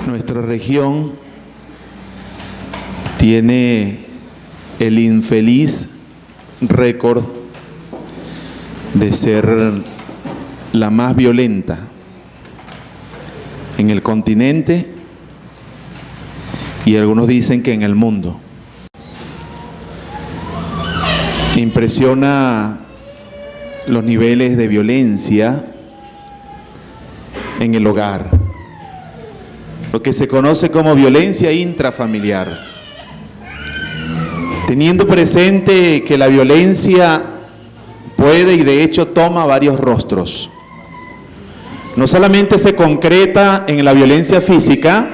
Nuestra región tiene el infeliz récord de ser la más violenta en el continente y algunos dicen que en el mundo. Impresiona los niveles de violencia en el hogar, lo que se conoce como violencia intrafamiliar, teniendo presente que la violencia puede y de hecho toma varios rostros. No solamente se concreta en la violencia física,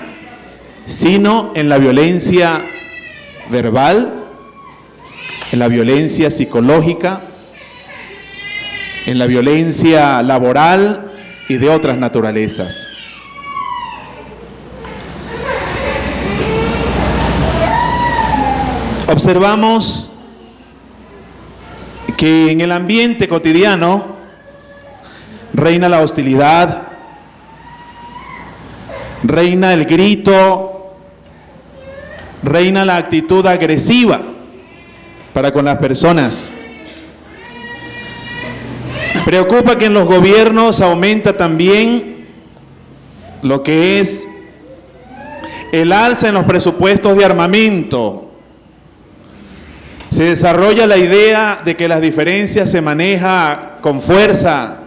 sino en la violencia verbal, en la violencia psicológica, en la violencia laboral y de otras naturalezas. Observamos que en el ambiente cotidiano reina la hostilidad, reina el grito, reina la actitud agresiva para con las personas. Preocupa que en los gobiernos aumenta también lo que es el alza en los presupuestos de armamento. Se desarrolla la idea de que las diferencias se maneja con fuerza,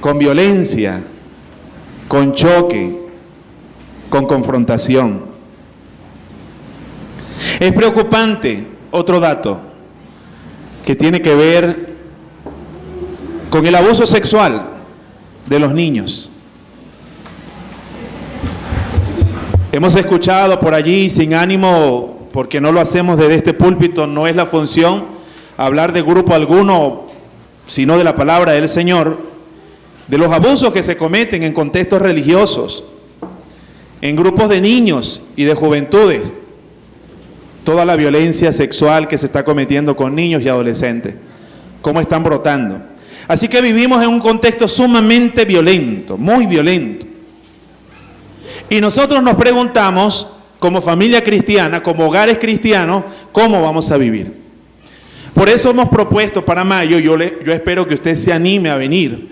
con violencia, con choque, con confrontación. Es preocupante otro dato que tiene que ver con el abuso sexual de los niños. Hemos escuchado por allí, sin ánimo, porque no lo hacemos desde este púlpito, no es la función hablar de grupo alguno, sino de la palabra del Señor, de los abusos que se cometen en contextos religiosos, en grupos de niños y de juventudes, toda la violencia sexual que se está cometiendo con niños y adolescentes, cómo están brotando. Así que vivimos en un contexto sumamente violento, muy violento. Y nosotros nos preguntamos, como familia cristiana, como hogares cristianos, ¿cómo vamos a vivir? Por eso hemos propuesto para mayo, yo espero que usted se anime a venir,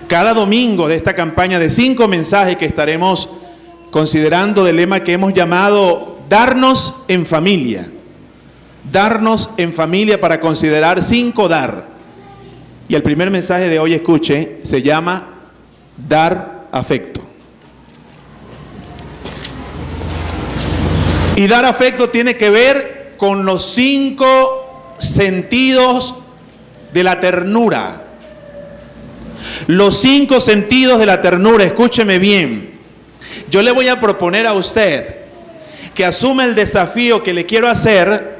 cada domingo de esta campaña de 5 mensajes que estaremos considerando del lema que hemos llamado Darnos en Familia. Darnos en familia para considerar 5 dar. Y el primer mensaje de hoy, escuche, se llama Dar afecto. Y dar afecto tiene que ver con los 5 sentidos de la ternura. Los 5 sentidos de la ternura, escúcheme bien. Yo le voy a proponer a usted que asuma el desafío que le quiero hacer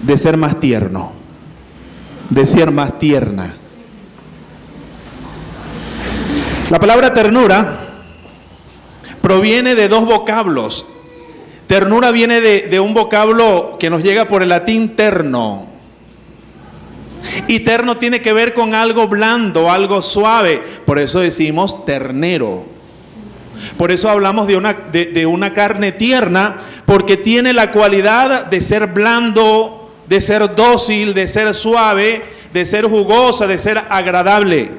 de ser más tierno, de ser más tierna. La palabra ternura proviene de 2 vocablos. Ternura viene de un vocablo que nos llega por el latín terno. Y terno tiene que ver con algo blando, algo suave. Por eso decimos ternero. Por eso hablamos de una carne tierna, porque tiene la cualidad de ser blando, de ser dócil, de ser suave, de ser jugosa, de ser agradable.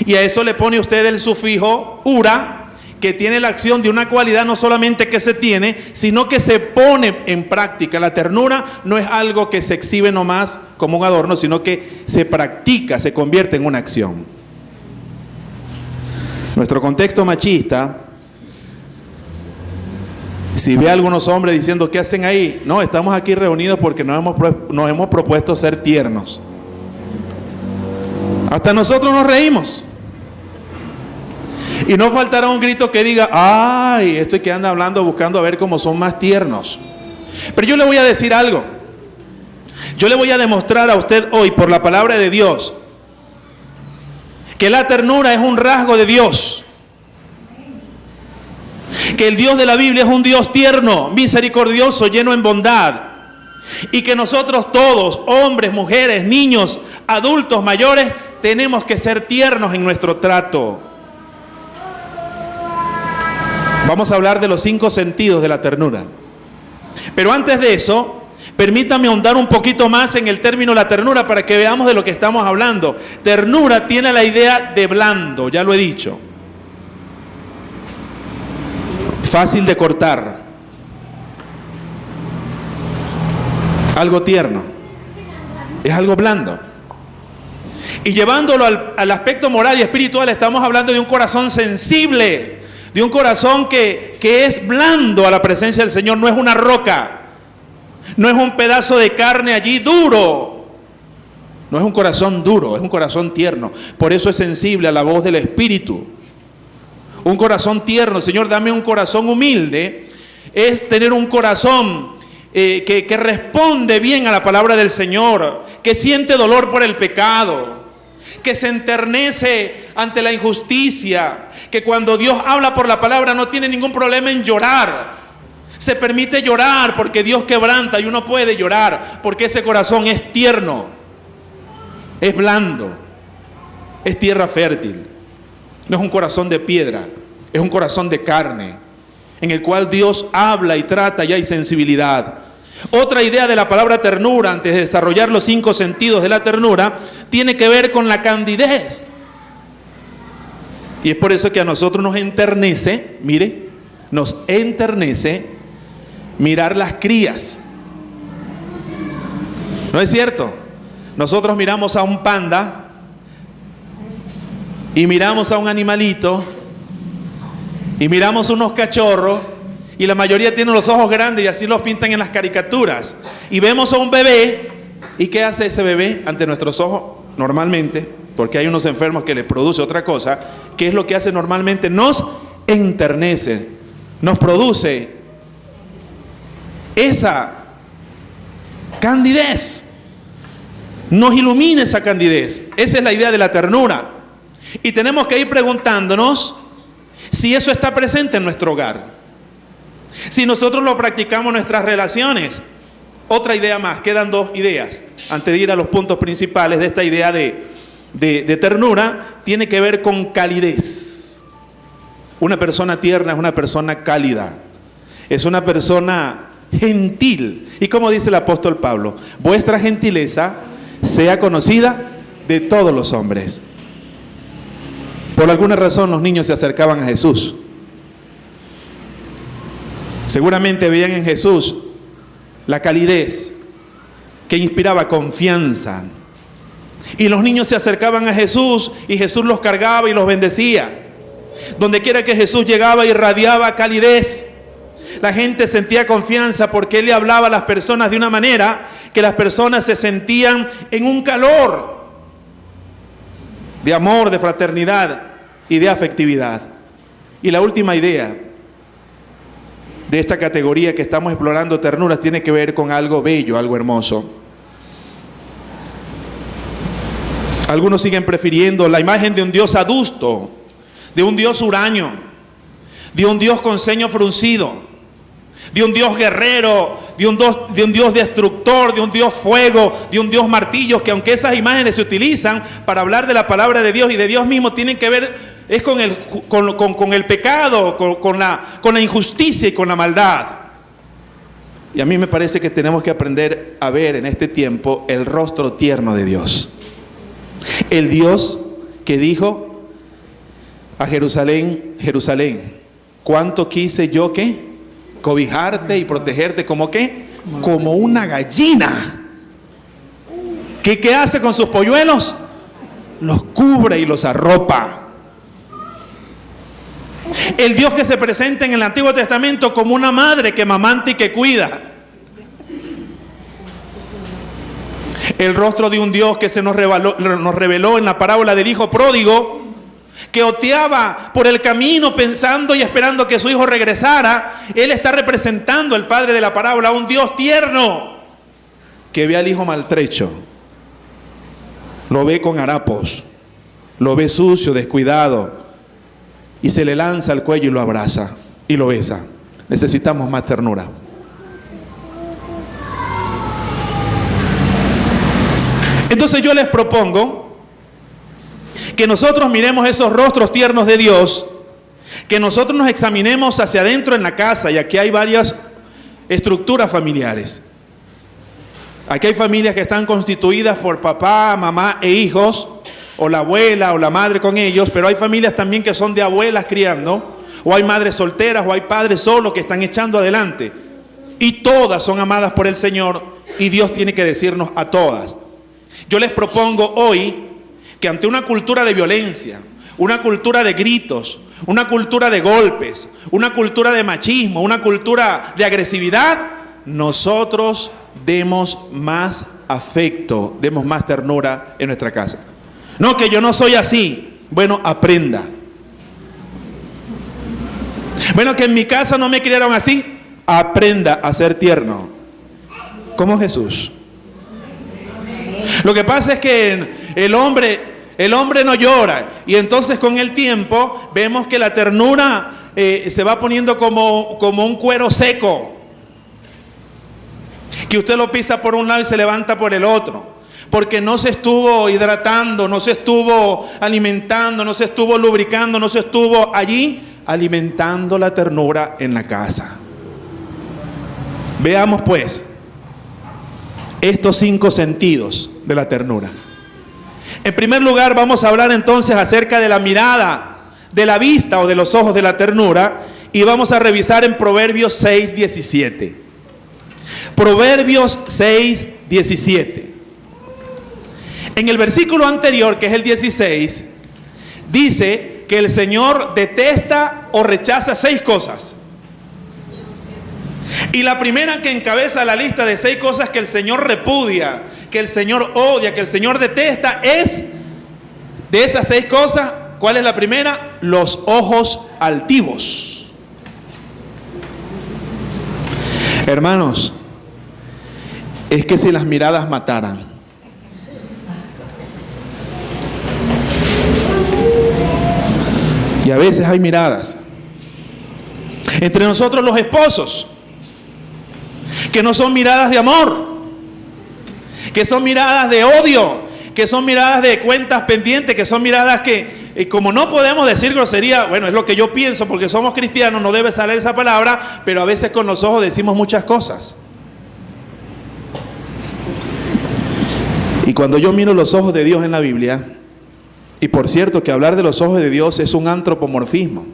Y a eso le pone usted el sufijo ura, que tiene la acción de una cualidad no solamente que se tiene, sino que se pone en práctica. La ternura no es algo que se exhibe nomás como un adorno, sino que se practica, se convierte en una acción. Nuestro contexto machista, si ve a algunos hombres diciendo, ¿qué hacen ahí? No, estamos aquí reunidos porque nos hemos propuesto ser tiernos. Hasta nosotros nos reímos. Y no faltará un grito que diga, ay, estoy que anda hablando buscando a ver cómo son más tiernos. Pero yo le voy a decir algo. Yo le voy a demostrar a usted hoy por la palabra de Dios que la ternura es un rasgo de Dios. Que el Dios de la Biblia es un Dios tierno, misericordioso, lleno en bondad. Y que nosotros todos, hombres, mujeres, niños, adultos, mayores, tenemos que ser tiernos en nuestro trato. Vamos a hablar de los 5 sentidos de la ternura. Pero antes de eso, permítame ahondar un poquito más en el término la ternura para que veamos de lo que estamos hablando. Ternura tiene la idea de blando, ya lo he dicho. Fácil de cortar. Algo tierno. Es algo blando. Y llevándolo al aspecto moral y espiritual, estamos hablando de un corazón sensible, de un corazón que es blando a la presencia del Señor. No es una roca, no es un pedazo de carne allí duro, no es un corazón duro, es un corazón tierno. Por eso es sensible a la voz del Espíritu. Un corazón tierno. Señor, dame un corazón humilde. Es tener un corazón que responde bien a la palabra del Señor, que siente dolor por el pecado, que se enternece ante la injusticia, que cuando Dios habla por la palabra no tiene ningún problema en llorar. Se permite llorar porque Dios quebranta y uno puede llorar porque ese corazón es tierno, es blando, es tierra fértil. No es un corazón de piedra, es un corazón de carne, en el cual Dios habla y trata y hay sensibilidad. Otra idea de la palabra ternura, antes de desarrollar los 5 sentidos de la ternura, tiene que ver con la candidez. Y es por eso que a nosotros nos enternece, mire, nos enternece mirar las crías. ¿No es cierto? Nosotros miramos a un panda y miramos a un animalito y miramos unos cachorros y la mayoría tienen los ojos grandes y así los pintan en las caricaturas. Y vemos a un bebé, ¿y qué hace ese bebé ante nuestros ojos? Normalmente, porque hay unos enfermos que le produce otra cosa, ¿qué es lo que hace normalmente? Nos enternece, nos produce esa candidez, nos ilumina esa candidez. Esa es la idea de la ternura. Y tenemos que ir preguntándonos si eso está presente en nuestro hogar, si nosotros lo practicamos en nuestras relaciones. Otra idea más, quedan 2 ideas. Antes de ir a los puntos principales de esta idea de ternura, tiene que ver con calidez. Una persona tierna es una persona cálida, es una persona gentil. Y como dice el apóstol Pablo, vuestra gentileza sea conocida de todos los hombres. Por alguna razón los niños se acercaban a Jesús. Seguramente veían en Jesús la calidez que inspiraba confianza. Y los niños se acercaban a Jesús y Jesús los cargaba y los bendecía. Donde quiera que Jesús llegaba irradiaba calidez. La gente sentía confianza porque Él le hablaba a las personas de una manera que las personas se sentían en un calor de amor, de fraternidad y de afectividad. Y la última idea de esta categoría que estamos explorando, ternuras, tiene que ver con algo bello, algo hermoso. Algunos siguen prefiriendo la imagen de un Dios adusto, de un Dios huraño, de un Dios con ceño fruncido, de un Dios guerrero, de un Dios destructor, de un Dios fuego, de un Dios martillo, que aunque esas imágenes se utilizan para hablar de la palabra de Dios y de Dios mismo, tienen que ver es con el pecado, con la injusticia y con la maldad. Y a mí me parece que tenemos que aprender a ver en este tiempo el rostro tierno de Dios. El Dios que dijo a Jerusalén, Jerusalén, ¿cuánto quise yo qué? Cobijarte y protegerte como qué? Como una gallina. ¿Qué hace con sus polluelos? Los cubre y los arropa. El Dios que se presenta en el Antiguo Testamento como una madre que mamanta y que cuida. El rostro de un Dios que se nos reveló en la parábola del hijo pródigo, que oteaba por el camino pensando y esperando que su hijo regresara. Él está representando, el padre de la parábola, a un Dios tierno que ve al hijo maltrecho, lo ve con harapos, lo ve sucio, descuidado, y se le lanza al cuello y lo abraza y lo besa. Necesitamos más ternura. Entonces yo les propongo que nosotros miremos esos rostros tiernos de Dios, que nosotros nos examinemos hacia adentro en la casa, y aquí hay varias estructuras familiares. Aquí hay familias que están constituidas por papá, mamá e hijos, o la abuela o la madre con ellos, pero hay familias también que son de abuelas criando, o hay madres solteras, o hay padres solos que están echando adelante. Y todas son amadas por el Señor, y Dios tiene que decirnos a todas. Yo les propongo hoy que ante una cultura de violencia, una cultura de gritos, una cultura de golpes, una cultura de machismo, una cultura de agresividad, nosotros demos más afecto, demos más ternura en nuestra casa. No, que yo no soy así. Bueno, aprenda. Bueno, que en mi casa no me criaron así. Aprenda a ser tierno, como Jesús. Lo que pasa es que el hombre no llora, y entonces con el tiempo vemos que la ternura se va poniendo como un cuero seco, que usted lo pisa por un lado y se levanta por el otro, porque no se estuvo hidratando, no se estuvo alimentando, no se estuvo lubricando, no se estuvo allí alimentando la ternura en la casa. Veamos pues estos 5 sentidos de la ternura. En primer lugar, vamos a hablar entonces acerca de la mirada, de la vista o de los ojos de la ternura, y vamos a revisar en Proverbios 6:17. Proverbios 6:17. En el versículo anterior, que es el 16, dice que el Señor detesta o rechaza 6 cosas. Y la primera que encabeza la lista de 6 cosas que el Señor repudia, que el Señor odia, que el Señor detesta, es de esas 6 cosas. ¿Cuál es la primera? Los ojos altivos. Hermanos, es que si las miradas mataran. Y a veces hay miradas entre nosotros los esposos que no son miradas de amor, que son miradas de odio, que son miradas de cuentas pendientes, que son miradas que, como no podemos decir grosería, bueno, es lo que yo pienso, porque somos cristianos, no debe salir esa palabra, pero a veces con los ojos decimos muchas cosas. Y cuando yo miro los ojos de Dios en la Biblia, y por cierto que hablar de los ojos de Dios es un antropomorfismo,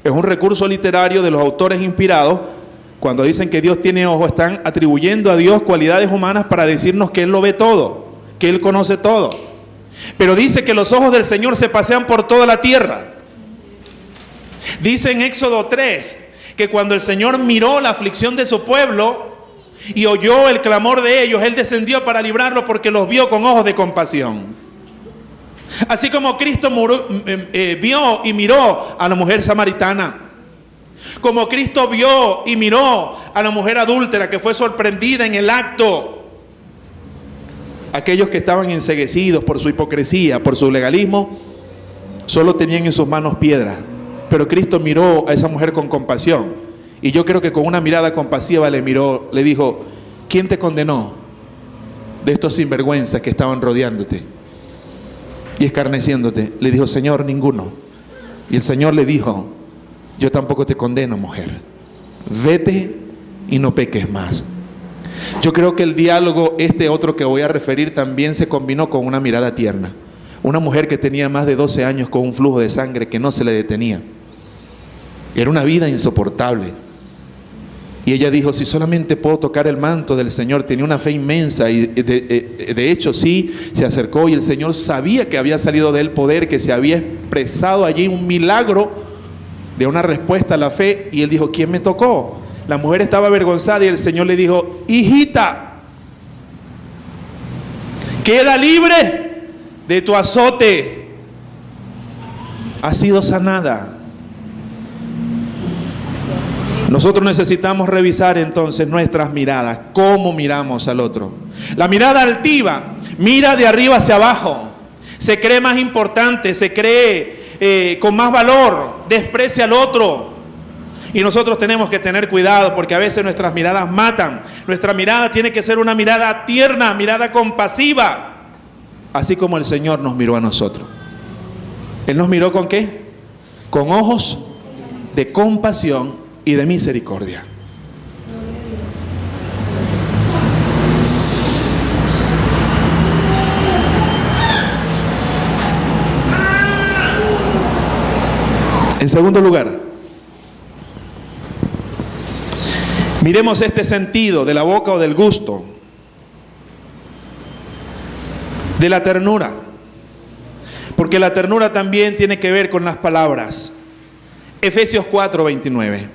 es un recurso literario de los autores inspirados. Cuando dicen que Dios tiene ojos, están atribuyendo a Dios cualidades humanas para decirnos que Él lo ve todo, que Él conoce todo. Pero dice que los ojos del Señor se pasean por toda la tierra. Dice en Éxodo 3 que cuando el Señor miró la aflicción de su pueblo y oyó el clamor de ellos, Él descendió para librarlos porque los vio con ojos de compasión. Así como Cristo vio y miró a la mujer samaritana, como Cristo vio y miró a la mujer adúltera que fue sorprendida en el acto. Aquellos que estaban enceguecidos por su hipocresía, por su legalismo, solo tenían en sus manos piedras. Pero Cristo miró a esa mujer con compasión. Y yo creo que con una mirada compasiva le miró, le dijo: ¿quién te condenó de estos sinvergüenzas que estaban rodeándote y escarneciéndote? Le dijo: Señor, ninguno. Y el Señor le dijo: yo tampoco te condeno, mujer. Vete y no peques más. Yo creo que el diálogo, otro que voy a referir, también se combinó con una mirada tierna. Una mujer que tenía más de 12 años con un flujo de sangre que no se le detenía. Era una vida insoportable. Y ella dijo: si solamente puedo tocar el manto del Señor. Tenía una fe inmensa y de hecho sí, se acercó, y el Señor sabía que había salido de él poder, que se había expresado allí un milagro de una respuesta a la fe. Y él dijo: ¿quién me tocó? La mujer estaba avergonzada y el Señor le dijo: hijita, queda libre de tu azote, ha sido sanada. Nosotros necesitamos revisar entonces nuestras miradas, cómo miramos al otro. La mirada altiva mira de arriba hacia abajo, se cree más importante, se cree con más valor, desprecia al otro. Y nosotros tenemos que tener cuidado, porque a veces nuestras miradas matan. Nuestra mirada tiene que ser una mirada tierna, mirada compasiva, así como el Señor nos miró a nosotros. ¿Él nos miró con qué? Con ojos de compasión y de misericordia. En segundo lugar, miremos este sentido de la boca o del gusto, de la ternura, porque la ternura también tiene que ver con las palabras. Efesios 4:29.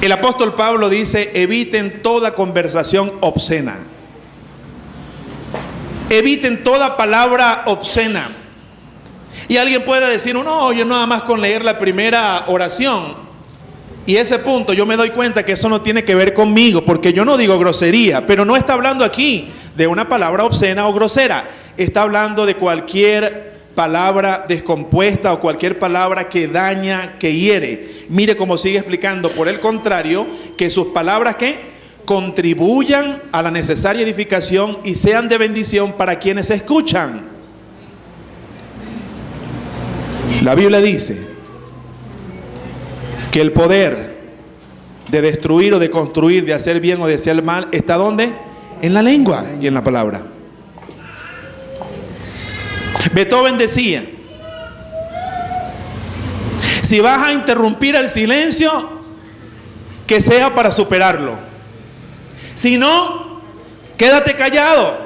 El apóstol Pablo dice: eviten toda conversación obscena. Eviten toda palabra obscena. Y alguien puede decir: no, yo nada más con leer la primera oración y ese punto yo me doy cuenta que eso no tiene que ver conmigo, porque yo no digo grosería. Pero no está hablando aquí de una palabra obscena o grosera. Está hablando de cualquier palabra descompuesta o cualquier palabra que daña, que hiere. Mire cómo sigue explicando: por el contrario, que sus palabras que contribuyan a la necesaria edificación y sean de bendición para quienes escuchan. La Biblia dice que el poder de destruir o de construir, de hacer bien o de hacer mal, ¿está dónde? En la lengua y en la palabra. Beethoven decía: si vas a interrumpir el silencio, que sea para superarlo. Si no, quédate callado.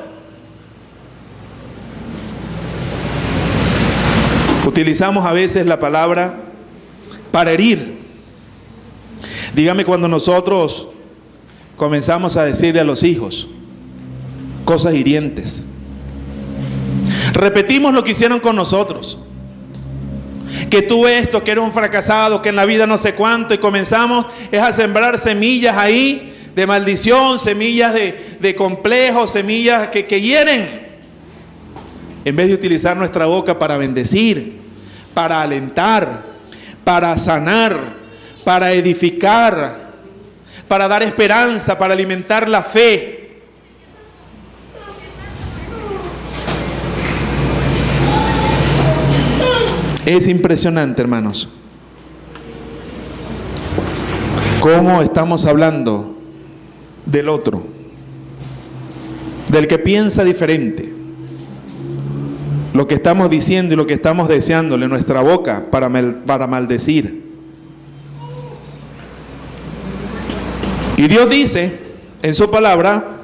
Utilizamos a veces la palabra para herir. Dígame cuando nosotros comenzamos a decirle a los hijos cosas hirientes. Repetimos lo que hicieron con nosotros. Que tú esto, que eres un fracasado, que en la vida no sé cuánto, y comenzamos a sembrar semillas ahí de maldición, semillas de complejos, semillas que hieren. En vez de utilizar nuestra boca para bendecir, para alentar, para sanar, para edificar, para dar esperanza, para alimentar la fe. Es impresionante, hermanos, cómo estamos hablando del otro, del que piensa diferente. Lo que estamos diciendo y lo que estamos deseándole en nuestra boca para maldecir. Y Dios dice en su palabra: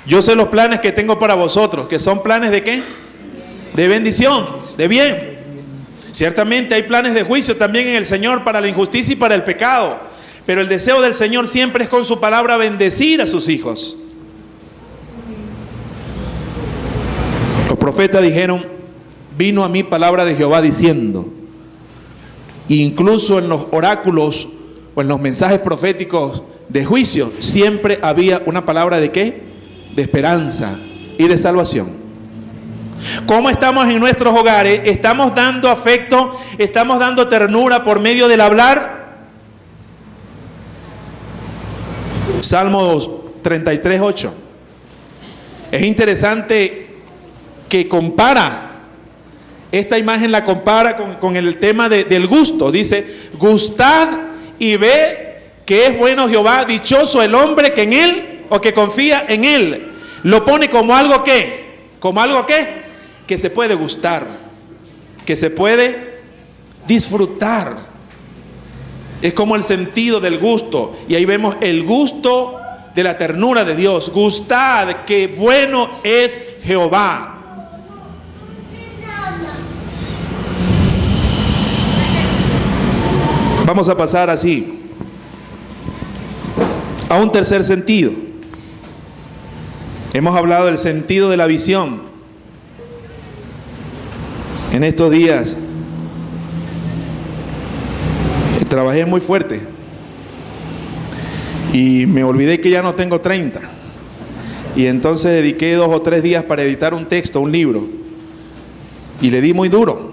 yo sé los planes que tengo para vosotros, que son planes de ¿qué? De bendición, de bien. Ciertamente hay planes de juicio también en el Señor para la injusticia y para el pecado, pero el deseo del Señor siempre es con su palabra bendecir a sus hijos. Los profetas dijeron: vino a mí palabra de Jehová diciendo. Incluso en los oráculos o en los mensajes proféticos de juicio siempre había una palabra de ¿qué? De esperanza y de salvación. ¿Cómo estamos en nuestros hogares? ¿Estamos dando afecto? ¿Estamos dando ternura por medio del hablar? Salmos 33:8. Es interesante que compara, esta imagen la compara con el tema del gusto. Dice: gustad y ve que es bueno Jehová, dichoso el hombre que en él o que confía en él. Lo pone como algo que se puede gustar, que se puede disfrutar. Es como el sentido del gusto, y ahí vemos el gusto de la ternura de Dios. Gustad que bueno es Jehová. Vamos a pasar así a un tercer sentido. Hemos hablado del sentido de la visión. En estos días trabajé muy fuerte y me olvidé que ya no tengo 30. Y entonces dediqué 2 o 3 días para editar un texto, un libro. Y le di muy duro.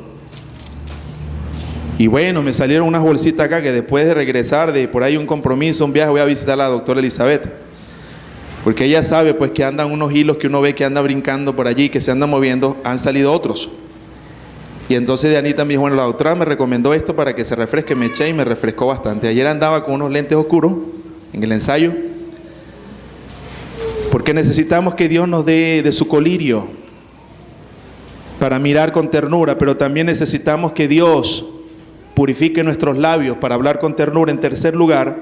Y bueno, me salieron unas bolsitas acá que después de regresar de por ahí un compromiso, un viaje, voy a visitar a la doctora Elizabeth. Porque ella sabe pues que andan unos hilos que uno ve que anda brincando por allí, que se andan moviendo, han salido otros. Y entonces Dianita me dijo, bueno, la doctora me recomendó esto para que se refresque. Me eché y me refrescó bastante. Ayer andaba con unos lentes oscuros en el ensayo, porque necesitamos que Dios nos dé de su colirio para mirar con ternura, pero también necesitamos que Dios purifique nuestros labios para hablar con ternura. En tercer lugar,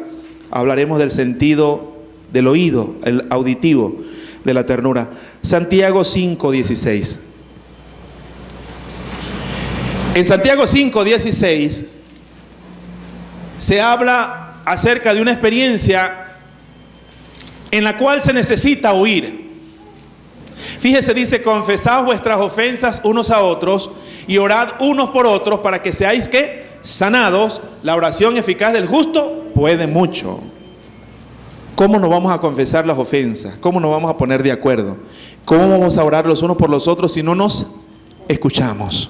hablaremos del sentido del oído, el auditivo de la ternura. Santiago 5:16. En Santiago 5:16 se habla acerca de una experiencia en la cual se necesita oír. Fíjese, dice, confesad vuestras ofensas unos a otros y orad unos por otros para que seáis, ¿qué? Sanados. La oración eficaz del justo puede mucho. ¿Cómo nos vamos a confesar las ofensas? ¿Cómo nos vamos a poner de acuerdo? ¿Cómo vamos a orar los unos por los otros si no nos escuchamos?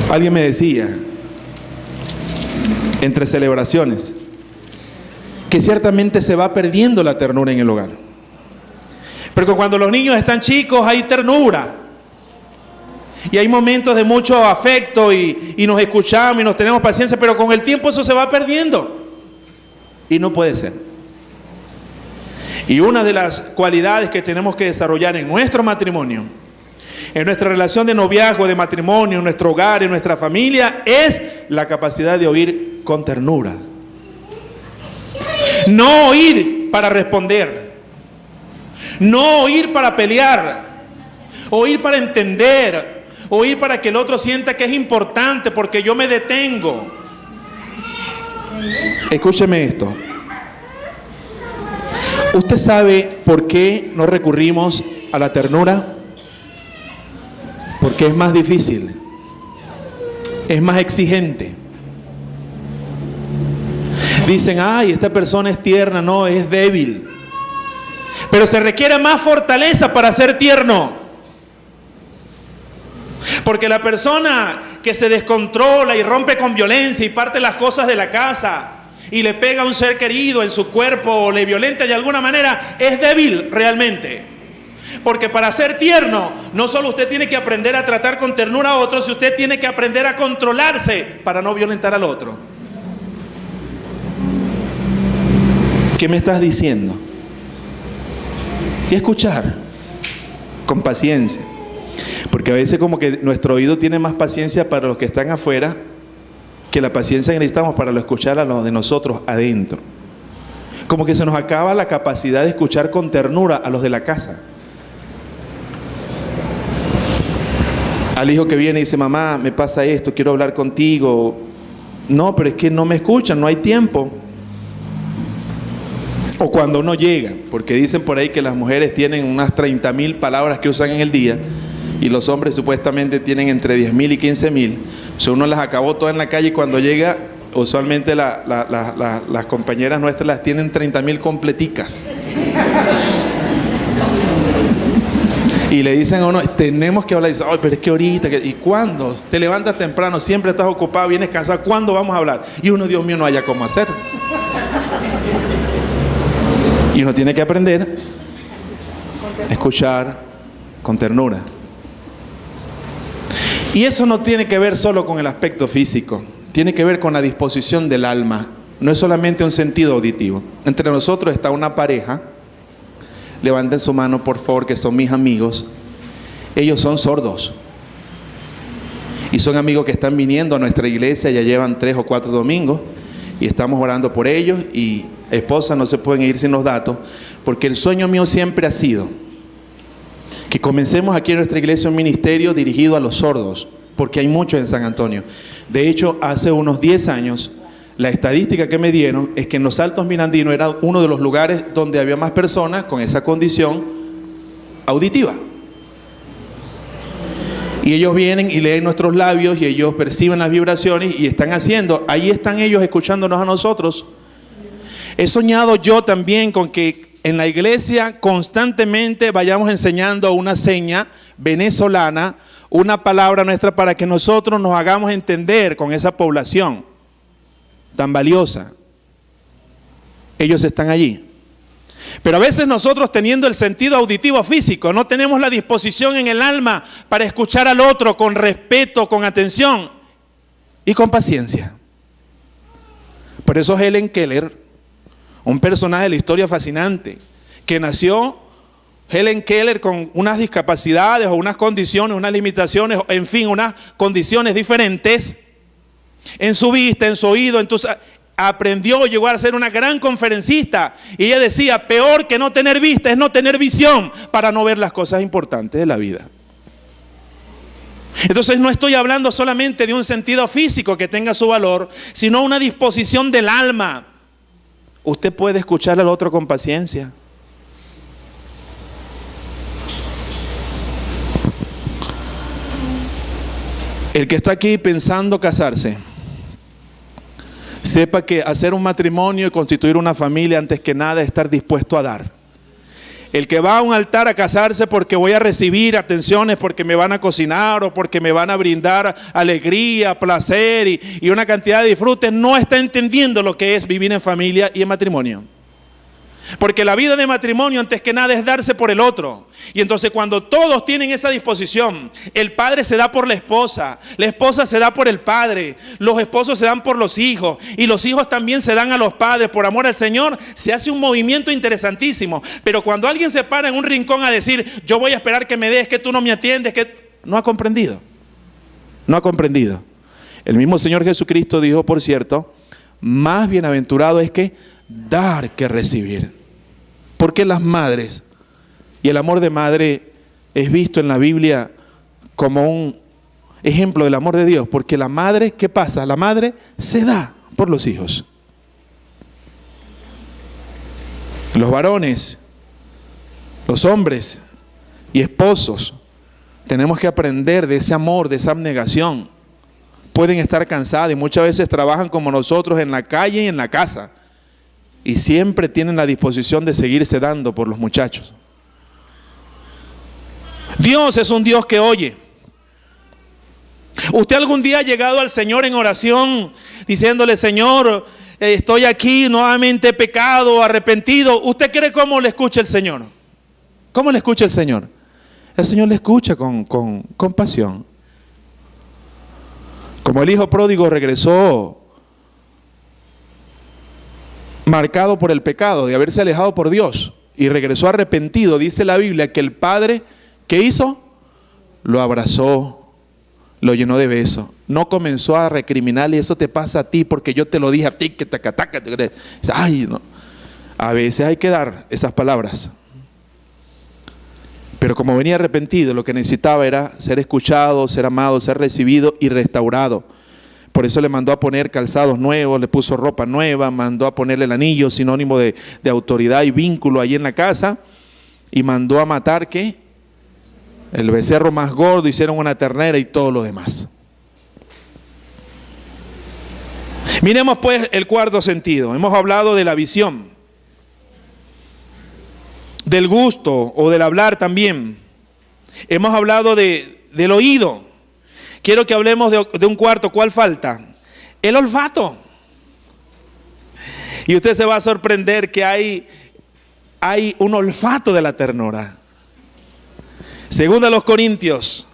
Alguien me decía, entre celebraciones, que ciertamente se va perdiendo la ternura en el hogar. Porque cuando los niños están chicos hay ternura. Y hay momentos de mucho afecto y nos escuchamos y nos tenemos paciencia, pero con el tiempo eso se va perdiendo. Y no puede ser. Y una de las cualidades que tenemos que desarrollar en nuestro matrimonio, en nuestra relación de noviazgo, de matrimonio, en nuestro hogar, en nuestra familia, es la capacidad de oír con ternura. No oír para responder, no oír para pelear, oír para entender, oír para que el otro sienta que es importante porque yo me detengo. Escúcheme esto. ¿Usted sabe por qué no recurrimos a la ternura? Porque es más difícil, es más exigente. Dicen, ay, esta persona es tierna. No, es débil. Pero se requiere más fortaleza para ser tierno. Porque la persona que se descontrola y rompe con violencia y parte las cosas de la casa y le pega a un ser querido en su cuerpo o le violenta de alguna manera, es débil realmente. Porque para ser tierno, no solo usted tiene que aprender a tratar con ternura a otros, usted tiene que aprender a controlarse para no violentar al otro. ¿Qué me estás diciendo? Y escuchar con paciencia. Porque a veces como que nuestro oído tiene más paciencia para los que están afuera que la paciencia que necesitamos para escuchar a los de nosotros adentro. Como que se nos acaba la capacidad de escuchar con ternura a los de la casa. Al hijo que viene y dice, mamá, me pasa esto, quiero hablar contigo. No, pero es que no me escuchan, no hay tiempo. O cuando uno llega, porque dicen por ahí que las mujeres tienen unas 30.000 palabras que usan en el día y los hombres supuestamente tienen entre 10.000 y 15.000. O sea, uno las acabó todas en la calle y cuando llega, usualmente las compañeras nuestras las tienen 30.000 completicas. Y le dicen a uno, tenemos que hablar. Y dice, ay, pero es que ahorita, ¿y cuándo? Te levantas temprano, siempre estás ocupado, vienes cansado, ¿cuándo vamos a hablar? Y uno, Dios mío, no haya cómo hacer. Y uno tiene que aprender a escuchar con ternura. Y eso no tiene que ver solo con el aspecto físico, tiene que ver con la disposición del alma. No es solamente un sentido auditivo. Entre nosotros está una pareja. Levanten su mano, por favor, que son mis amigos. Ellos son sordos. Y son amigos que están viniendo a nuestra iglesia, ya llevan 3 o 4 domingos. Y estamos orando por ellos. Y esposas no se pueden ir sin los datos. Porque el sueño mío siempre ha sido que comencemos aquí en nuestra iglesia un ministerio dirigido a los sordos. Porque hay muchos en San Antonio. De hecho, hace unos 10 años, la estadística que me dieron es que en los Altos Mirandinos era uno de los lugares donde había más personas con esa condición auditiva. Y ellos vienen y leen nuestros labios y ellos perciben las vibraciones y están haciendo, ahí están ellos escuchándonos a nosotros. He soñado yo también con que en la iglesia constantemente vayamos enseñando una seña venezolana, una palabra nuestra para que nosotros nos hagamos entender con esa población tan valiosa. Ellos están allí. Pero a veces nosotros, teniendo el sentido auditivo físico, no tenemos la disposición en el alma para escuchar al otro con respeto, con atención y con paciencia. Por eso Helen Keller, un personaje de la historia fascinante, que nació Helen Keller con unas discapacidades o unas condiciones, unas limitaciones, en fin, unas condiciones diferentes en su vista, en su oído, aprendió, llegó a ser una gran conferencista, y ella decía: peor que no tener vista es no tener visión para no ver las cosas importantes de la vida. Entonces no estoy hablando solamente de un sentido físico que tenga su valor, sino una disposición del alma. Usted puede escuchar al otro con paciencia. El que está aquí pensando casarse, sepa que hacer un matrimonio y constituir una familia, antes que nada, es estar dispuesto a dar. El que va a un altar a casarse porque voy a recibir atenciones, porque me van a cocinar o porque me van a brindar alegría, placer y una cantidad de disfrutes, no está entendiendo lo que es vivir en familia y en matrimonio. Porque la vida de matrimonio, antes que nada, es darse por el otro. Y entonces, cuando todos tienen esa disposición, el padre se da por la esposa se da por el padre, los esposos se dan por los hijos, y los hijos también se dan a los padres por amor al Señor, se hace un movimiento interesantísimo. Pero cuando alguien se para en un rincón a decir: yo voy a esperar que me des, que tú no me atiendes, que no ha comprendido. No ha comprendido. El mismo Señor Jesucristo dijo, por cierto: más bienaventurado es que dar que recibir. Porque las madres, y el amor de madre es visto en la Biblia como un ejemplo del amor de Dios, porque la madre, ¿qué pasa? La madre se da por los hijos. Los varones, los hombres y esposos, tenemos que aprender de ese amor, de esa abnegación. Pueden estar cansados y muchas veces trabajan como nosotros en la calle y en la casa, y siempre tienen la disposición de seguirse dando por los muchachos. Dios es un Dios que oye. ¿Usted algún día ha llegado al Señor en oración diciéndole: Señor, estoy aquí, nuevamente he pecado, arrepentido? ¿Usted cree cómo le escucha el Señor? ¿Cómo le escucha el Señor? El Señor le escucha con compasión. Como el hijo pródigo regresó marcado por el pecado de haberse alejado por Dios y regresó arrepentido, dice la Biblia que el padre, ¿qué hizo? Lo abrazó, lo llenó de besos. No comenzó a recriminarle: eso te pasa a ti porque yo te lo dije a ti, que taca. Ay, no. A veces hay que dar esas palabras. Pero como venía arrepentido, lo que necesitaba era ser escuchado, ser amado, ser recibido y restaurado. Por eso le mandó a poner calzados nuevos, le puso ropa nueva, mandó a ponerle el anillo, sinónimo de autoridad y vínculo allí en la casa, y mandó a matar, ¿qué? El becerro más gordo, hicieron una ternera y todo lo demás. Miremos pues el cuarto sentido. Hemos hablado de la visión, del gusto o del hablar también. Hemos hablado del oído. Quiero que hablemos de un cuarto. ¿Cuál falta? El olfato. Y usted se va a sorprender que hay un olfato de la ternura. Segunda a los Corintios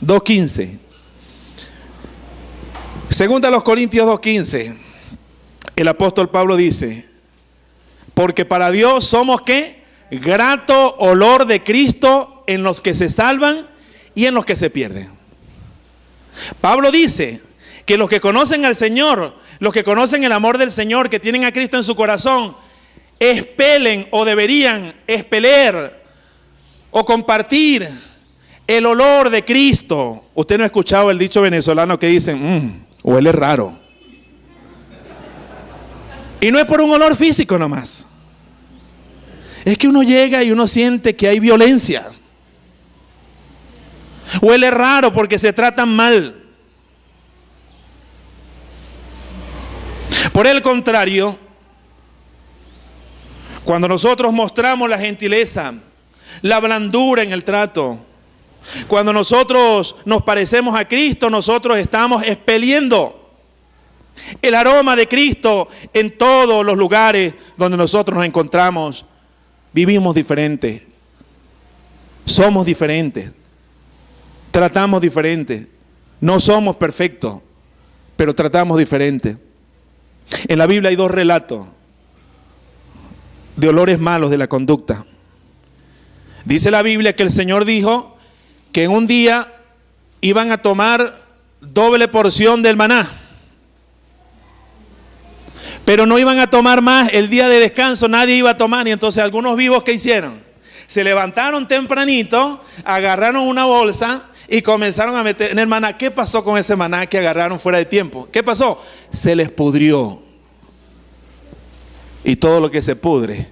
2:15. Segunda a los Corintios 2:15. El apóstol Pablo dice: porque para Dios somos ¿qué? Grato olor de Cristo en los que se salvan y en los que se pierden. Pablo dice que los que conocen al Señor, los que conocen el amor del Señor, que tienen a Cristo en su corazón, expelen o deberían expeler o compartir el olor de Cristo. Usted no ha escuchado el dicho venezolano que dicen: huele raro. Y no es por un olor físico nomás. Es que uno llega y uno siente que hay violencia. Huele raro porque se tratan mal. Por el contrario, cuando nosotros mostramos la gentileza, la blandura en el trato, cuando nosotros nos parecemos a Cristo, nosotros estamos expeliendo el aroma de Cristo en todos los lugares donde nosotros nos encontramos vivimos diferente, somos diferentes, tratamos diferente, no somos perfectos, pero tratamos diferente. En la Biblia hay dos relatos de olores malos de la conducta. Dice la Biblia que el Señor dijo que en un día iban a tomar doble porción del maná, pero no iban a tomar más. El día de descanso nadie iba a tomar, y entonces algunos vivos, ¿qué hicieron? Se levantaron tempranito, agarraron una bolsa y comenzaron a meter en el maná. ¿Qué pasó con ese maná que agarraron fuera de tiempo? ¿Qué pasó? Se les pudrió. Y todo lo que se pudre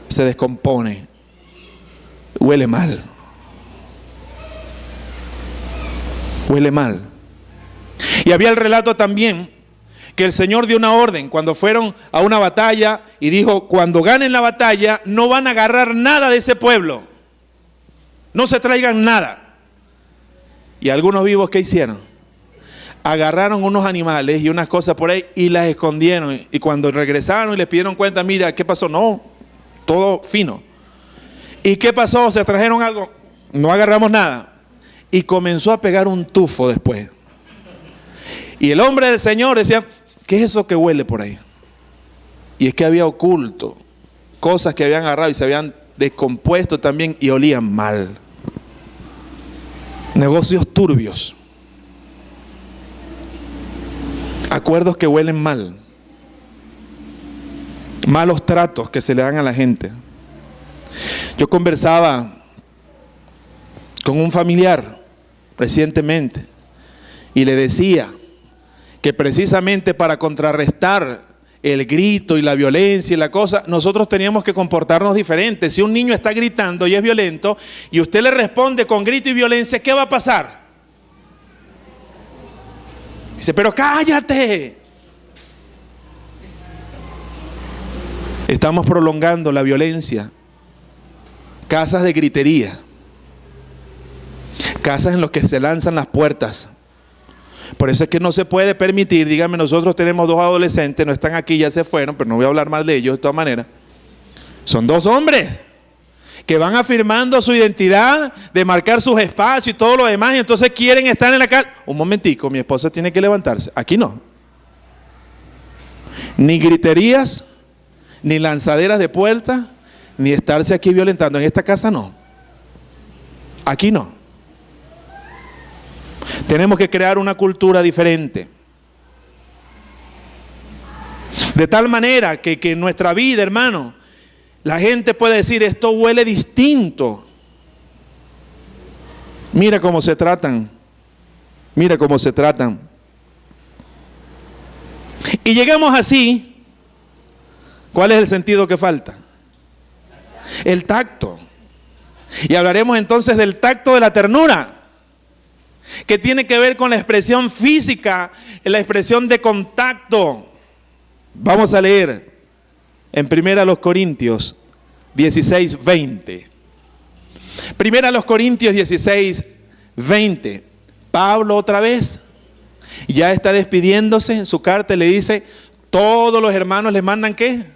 se descompone, huele mal. Huele mal. Y había el relato también que el Señor dio una orden cuando fueron a una batalla y dijo: cuando ganen la batalla no van a agarrar nada de ese pueblo, no se traigan nada. Y algunos vivos, ¿qué hicieron? Agarraron unos animales y unas cosas por ahí y las escondieron, y cuando regresaron y les pidieron cuenta, mira, ¿qué pasó? No, todo fino. ¿Y qué pasó? ¿Se trajeron algo? No agarramos nada. Y comenzó a pegar un tufo después. Y el hombre del Señor decía: ¿qué es eso que huele por ahí? Y es que había oculto cosas que habían agarrado y se habían descompuesto también y olían mal. Negocios turbios. Acuerdos que huelen mal. Malos tratos que se le dan a la gente. Yo conversaba con un familiar recientemente y le decía que precisamente para contrarrestar el grito y la violencia y la cosa, nosotros teníamos que comportarnos diferente. Si un niño está gritando y es violento y usted le responde con grito y violencia, ¿qué va a pasar? Dice: pero cállate. Estamos prolongando la violencia. Casas de gritería, casas en las que se lanzan las puertas. Por eso es que no se puede permitir. Dígame, nosotros tenemos dos adolescentes, no están aquí, ya se fueron, pero no voy a hablar mal de ellos de todas maneras. Son dos hombres que van afirmando su identidad, de marcar sus espacios y todo lo demás, y entonces quieren estar en la casa. Un momentico, mi esposa tiene que levantarse. Aquí no. Ni griterías, ni lanzaderas de puertas, ni estarse aquí violentando. En esta casa no. Aquí no. Tenemos que crear una cultura diferente. De tal manera que en nuestra vida, hermano, la gente puede decir: esto huele distinto. Mira cómo se tratan. Mira cómo se tratan. Y llegamos así. ¿Cuál es el sentido que falta? El tacto. Y hablaremos entonces del tacto de la ternura, que tiene que ver con la expresión física, la expresión de contacto. Vamos a leer en 1 Corintios 16, 20. 1 Corintios 16, 20. Pablo otra vez ya está despidiéndose. En su carta le dice: todos los hermanos les mandan ¿qué?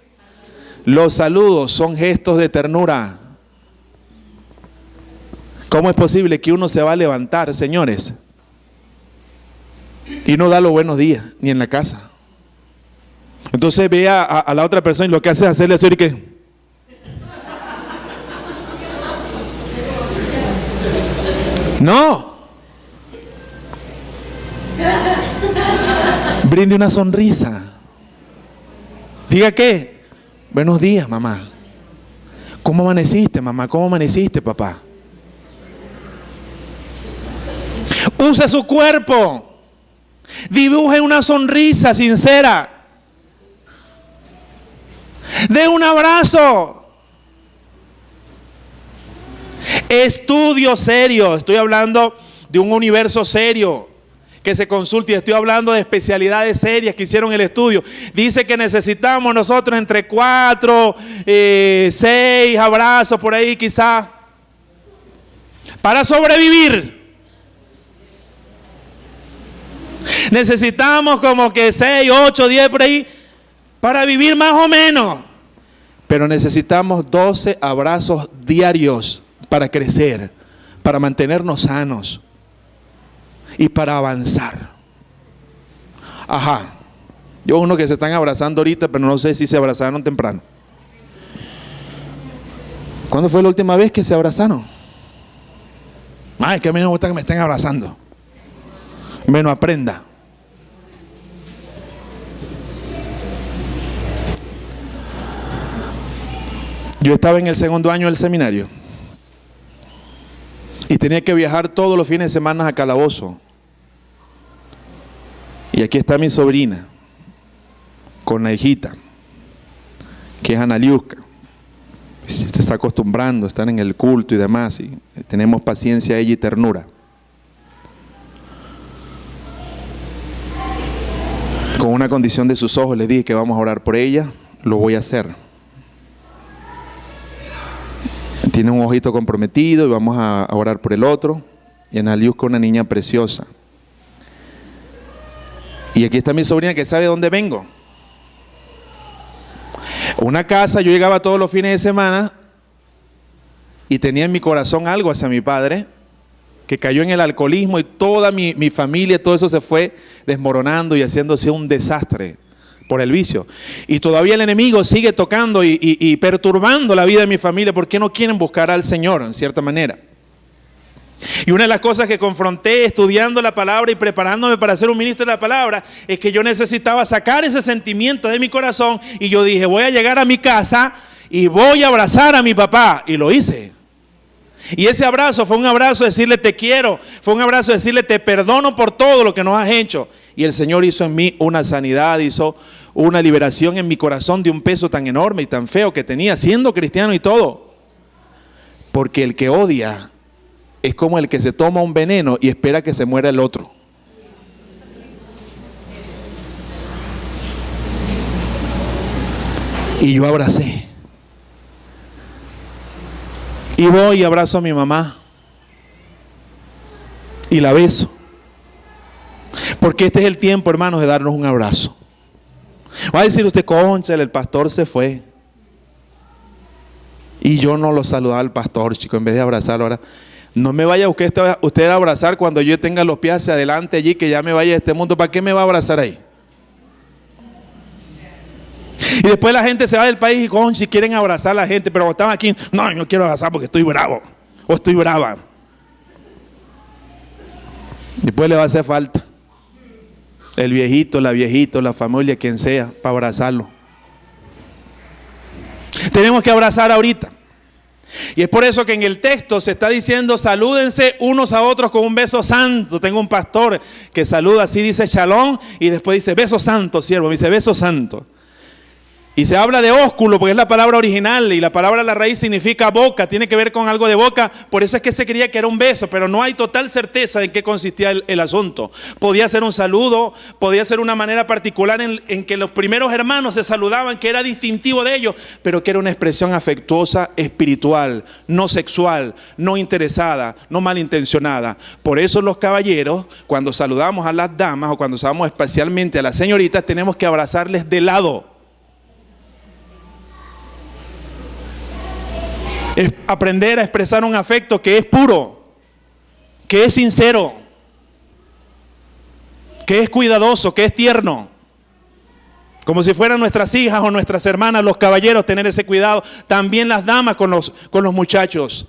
Los saludos. Son gestos de ternura. ¿Cómo es posible que uno se va a levantar, señores, y no da los buenos días, ni en la casa? Entonces ve a la otra persona y lo que hace es hacerle así, ¿qué? No. Brinde una sonrisa. Diga ¿qué? Buenos días, mamá. ¿Cómo amaneciste, mamá? ¿Cómo amaneciste, papá? Use su cuerpo. Dibuje una sonrisa sincera. Dé un abrazo. Estudio serio. Estoy hablando de un universo serio que se consulte. Estoy hablando de especialidades serias que hicieron el estudio. Dice que necesitamos nosotros entre 4, 6 abrazos por ahí quizá para sobrevivir. Necesitamos como que 6, 8, 10 por ahí para vivir más o menos. Pero necesitamos 12 abrazos diarios para crecer, para mantenernos sanos y para avanzar. Ajá. Yo uno que se están abrazando ahorita, pero no sé si se abrazaron temprano. ¿Cuándo fue la última vez que se abrazaron? Ay, es que a mí no me gusta que me estén abrazando. Menos aprenda. Yo estaba en el segundo año del seminario y tenía que viajar todos los fines de semana a Calabozo. Y aquí está mi sobrina con la hijita, que es Analiusca. Se está acostumbrando a estar en el culto y demás, y tenemos paciencia ella y ternura. Con una condición de sus ojos les dije que vamos a orar por ella. Lo voy a hacer. Tiene un ojito comprometido y vamos a orar por el otro. Y Analiusca, una niña preciosa. Y aquí está mi sobrina que sabe dónde vengo. Una casa, yo llegaba todos los fines de semana y tenía en mi corazón algo hacia mi padre, que cayó en el alcoholismo y toda mi familia, todo eso se fue desmoronando y haciéndose un desastre por el vicio. Y todavía el enemigo sigue tocando y perturbando la vida de mi familia porque no quieren buscar al Señor en cierta manera. Y una de las cosas que confronté estudiando la palabra y preparándome para ser un ministro de la palabra es que yo necesitaba sacar ese sentimiento de mi corazón, y yo dije, voy a llegar a mi casa y voy a abrazar a mi papá, y lo hice. Y ese abrazo fue un abrazo de decirle te quiero, fue un abrazo de decirle te perdono por todo lo que nos has hecho. Y el Señor hizo en mí una sanidad, hizo una liberación en mi corazón de un peso tan enorme y tan feo que tenía siendo cristiano y todo. Porque el que odia es como el que se toma un veneno y espera que se muera el otro. Y yo abracé. Y voy y abrazo a mi mamá. Y la beso. Porque este es el tiempo, hermanos, de darnos un abrazo. Va a decir usted, cónchale, el pastor se fue. Y yo no lo saludaba al pastor, chico, en vez de abrazarlo ahora. No me vaya usted a abrazar cuando yo tenga los pies hacia adelante allí, que ya me vaya de este mundo. ¿Para qué me va a abrazar ahí? Y después la gente se va del país y si quieren abrazar a la gente, pero cuando están aquí, no, yo no quiero abrazar porque estoy bravo o estoy brava. Después le va a hacer falta el viejito, la familia, quien sea, para abrazarlo. Tenemos que abrazar ahorita. Y es por eso que en el texto se está diciendo salúdense unos a otros con un beso santo. Tengo un pastor que saluda así, dice shalom, y después dice beso santo, siervo, dice beso santo. Y se habla de ósculo porque es la palabra original, y la palabra la raíz significa boca, tiene que ver con algo de boca. Por eso es que se creía que era un beso, pero no hay total certeza en qué consistía el asunto. Podía ser un saludo, podía ser una manera particular en que los primeros hermanos se saludaban, que era distintivo de ellos, pero que era una expresión afectuosa, espiritual, no sexual, no interesada, no malintencionada. Por eso los caballeros, cuando saludamos a las damas o cuando saludamos especialmente a las señoritas, tenemos que abrazarles de lado. Es aprender a expresar un afecto que es puro, que es sincero, que es cuidadoso, que es tierno. Como si fueran nuestras hijas o nuestras hermanas, los caballeros, tener ese cuidado. También las damas con los muchachos.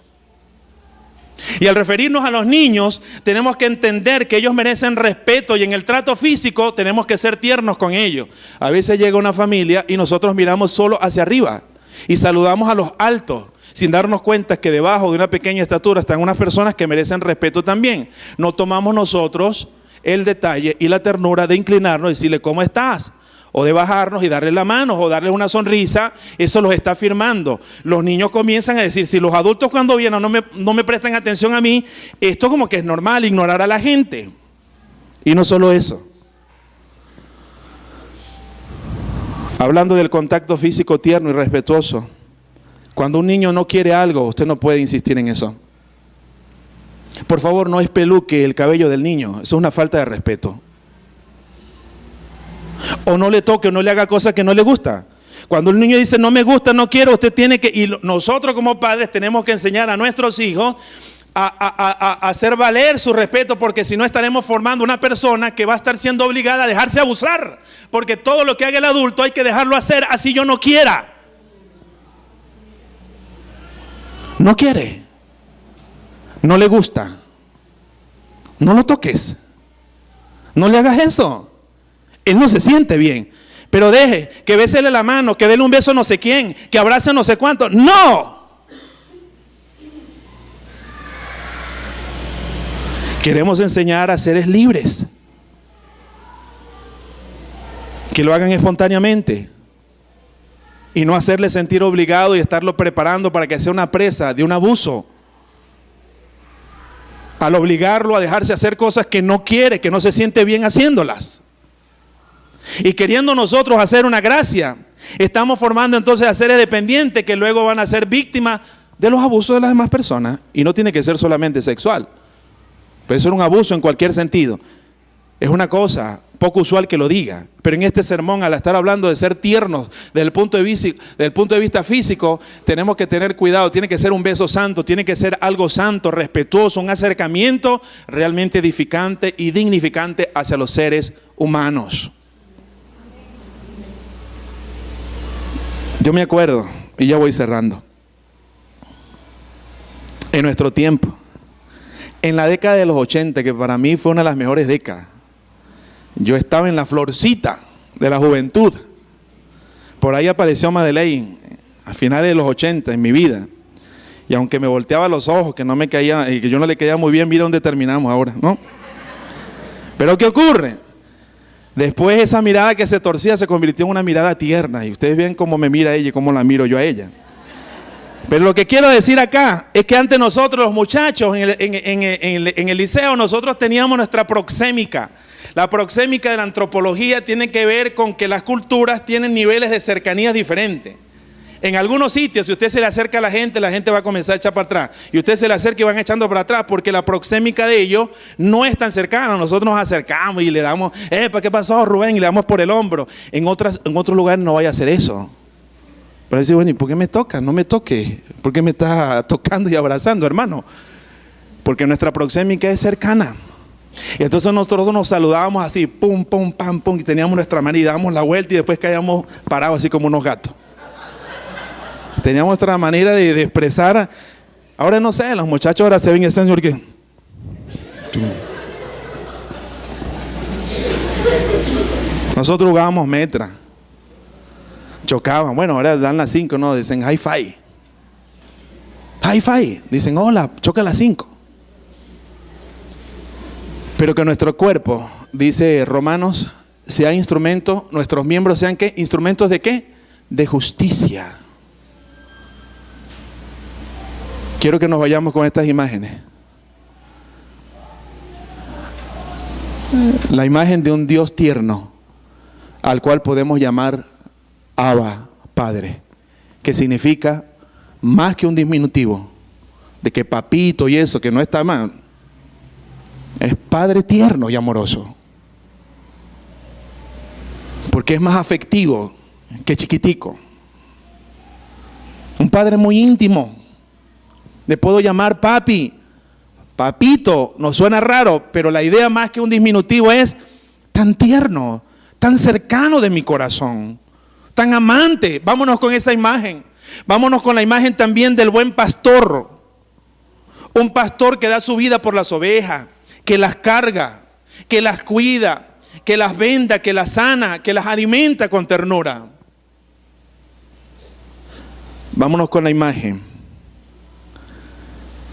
Y al referirnos a los niños, tenemos que entender que ellos merecen respeto, y en el trato físico tenemos que ser tiernos con ellos. A veces llega una familia y nosotros miramos solo hacia arriba y saludamos a los altos, sin darnos cuenta que debajo de una pequeña estatura están unas personas que merecen respeto también. No tomamos nosotros el detalle y la ternura de inclinarnos y decirle ¿cómo estás? O de bajarnos y darle la mano o darle una sonrisa. Eso los está afirmando. Los niños comienzan a decir, si los adultos cuando vienen no me prestan atención a mí, esto como que es normal, ignorar a la gente. Y no solo eso. Hablando del contacto físico tierno y respetuoso, cuando un niño no quiere algo, usted no puede insistir en eso. Por favor, no espeluque el cabello del niño. Eso es una falta de respeto. O no le toque o no le haga cosas que no le gusta. Cuando el niño dice no me gusta, no quiero, usted tiene que, y nosotros como padres tenemos que enseñar a nuestros hijos a hacer valer su respeto, porque si no estaremos formando una persona que va a estar siendo obligada a dejarse abusar, porque todo lo que haga el adulto hay que dejarlo hacer así yo no quiera. No quiere, no le gusta, no lo toques, no le hagas eso, él no se siente bien. Pero deje que bésele la mano, que déle un beso a no sé quién, que abrace a no sé cuánto. ¡No! Queremos enseñar a seres libres, que lo hagan espontáneamente y no hacerle sentir obligado y estarlo preparando para que sea una presa de un abuso. Al obligarlo a dejarse hacer cosas que no quiere, que no se siente bien haciéndolas. Y queriendo nosotros hacer una gracia, estamos formando entonces a seres dependientes que luego van a ser víctimas de los abusos de las demás personas. Y no tiene que ser solamente sexual. Puede ser un abuso en cualquier sentido. Es una cosa poco usual que lo diga. Pero en este sermón, al estar hablando de ser tiernos desde el punto de vista físico, tenemos que tener cuidado. Tiene que ser un beso santo, tiene que ser algo santo, respetuoso, un acercamiento realmente edificante y dignificante hacia los seres humanos. Yo me acuerdo, y ya voy cerrando, en nuestro tiempo, en la década de los 80, que para mí fue una de las mejores décadas, yo estaba en la florcita de la juventud. Por ahí apareció Madeleine a finales de los 80 en mi vida. Y aunque me volteaba los ojos, que no me caía, y que yo no le caía muy bien, mira dónde terminamos ahora, ¿no? Pero ¿qué ocurre? Después esa mirada que se torcía se convirtió en una mirada tierna. Y ustedes ven cómo me mira ella y cómo la miro yo a ella. Pero lo que quiero decir acá es que antes nosotros, los muchachos, en el liceo, nosotros teníamos nuestra proxémica. La proxémica de la antropología tiene que ver con que las culturas tienen niveles de cercanías diferentes. En algunos sitios, si usted se le acerca a la gente va a comenzar a echar para atrás. Y usted se le acerca y van echando para atrás, porque la proxémica de ellos no es tan cercana. Nosotros nos acercamos y le damos, ¿qué pasó, Rubén? Y le damos por el hombro. En otros lugares no vaya a hacer eso. Pero decir, bueno, ¿y por qué me toca? No me toque. ¿Por qué me está tocando y abrazando, hermano? Porque nuestra proxémica es cercana. Y entonces nosotros nos saludábamos así, pum, pum, pam, pum, y teníamos nuestra mano y dábamos la vuelta y después caíamos parados así como unos gatos. Teníamos nuestra manera de expresar. Ahora no sé, los muchachos ahora se ven ese señor que... Nosotros jugábamos metra. Chocaban. Bueno, ahora dan las 5, ¿no? Dicen hi-fi. Hi-fi. Dicen hola, choca las 5. Pero que nuestro cuerpo, dice Romanos, sea instrumento, nuestros miembros sean ¿qué? ¿Instrumentos de qué? De justicia. Quiero que nos vayamos con estas imágenes. La imagen de un Dios tierno, al cual podemos llamar Abba, Padre, que significa más que un diminutivo, de que papito y eso, que no está mal. Es Padre tierno y amoroso. Porque es más afectivo que chiquitico. Un Padre muy íntimo. Le puedo llamar papi, papito, nos suena raro, pero la idea más que un diminutivo es tan tierno, tan cercano de mi corazón, tan amante. Vámonos con esa imagen. Vámonos con la imagen también del buen pastor. Un pastor que da su vida por las ovejas, que las carga, que las cuida, que las venda, que las sana, que las alimenta con ternura. Vámonos con la imagen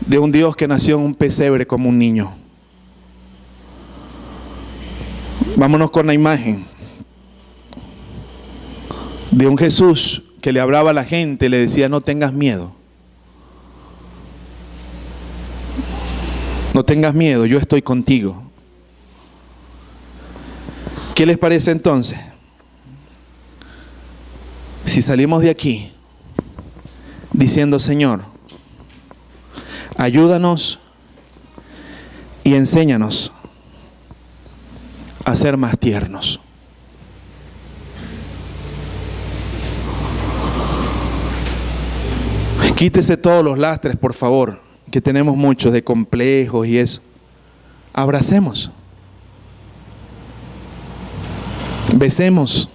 de un Dios que nació en un pesebre como un niño. Vámonos con la imagen de un Jesús que le hablaba a la gente, le decía, no tengas miedo. No tengas miedo, yo estoy contigo. ¿Qué les parece entonces? Si salimos de aquí diciendo, Señor, ayúdanos y enséñanos a ser más tiernos. Quítese todos los lastres, por favor, que tenemos muchos de complejos y eso. Abracemos. Besemos.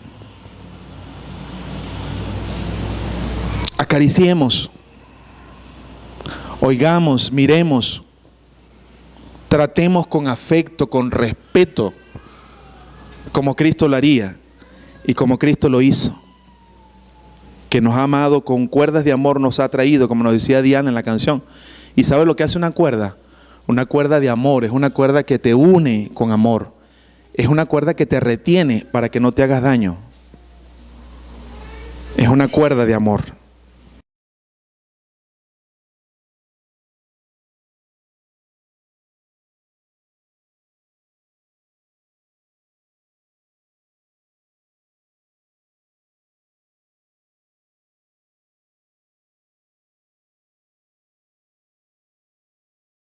Acariciemos. Oigamos, miremos. Tratemos con afecto, con respeto, como Cristo lo haría y como Cristo lo hizo. Que nos ha amado con cuerdas de amor, nos ha traído, como nos decía Diana en la canción. ¿Y sabe lo que hace una cuerda? Una cuerda de amor, es una cuerda que te une con amor. Es una cuerda que te retiene para que no te hagas daño. Es una cuerda de amor.